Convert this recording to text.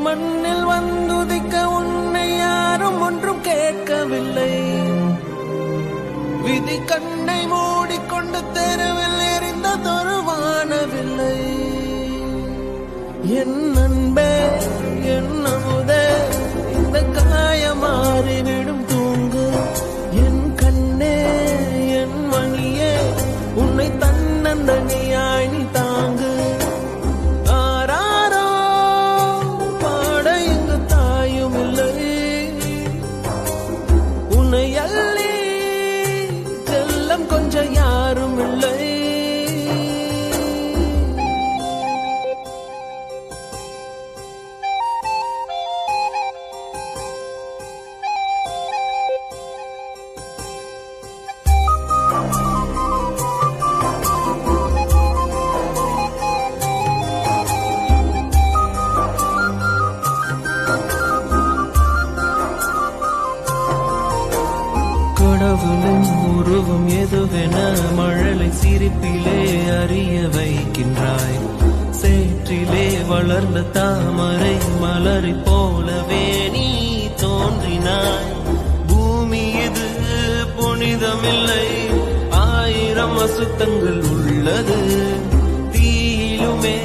மண்ணில் வந்துதிக்க உன்னை யாரும் ஒன்றும் கேட்கவில்லை. விதி கண்ணை மூடிக்கொண்டு தெருவில் எறிந்ததொரு வானவில்லை. என் அன்பே என் அமுதே இந்த காயம் மாறிவிடும் தூங்கு. என் கண்ணே என் மணியே உன்னை தன்னந்தனியாய் நீ தாங்கு. ஆராரோ பாட இங்கு தாயும் இல்லை. உன்னை அள்ளி செல்லம் கொஞ்சம் யாரும் இல்லை. கடவுளின் உருவம் எதுவென மழலை சிரிப்பிலே அறிய வைக்கின்றாய். சேற்றிலே வளர்ந்த தாமரை மலரை போலவே நீ தோன்றினாய். பூமி இது புனிதமில்லை, 1000 அசுத்தங்கள் உள்ளது. தீயிலுமே